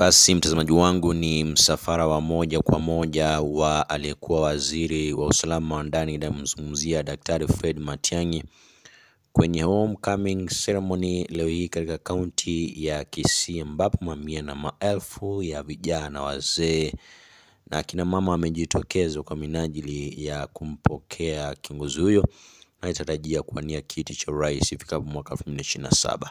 Basi mtazamaji wangu, ni msafara wa moja kwa moja wa aliyekuwa waziri wa usalama wa ndani, namzungumzia Daktari Fred Matiang'i, kwenye homecoming ceremony leo hii katika kaunti ya Kisii, ambapo mamia na maelfu ya vijana, wazee na akina mama wamejitokeza kwa minajili ya kumpokea kiongozi huyo anayetarajia kuwania kiti cha urais ifikapo mwaka 2027.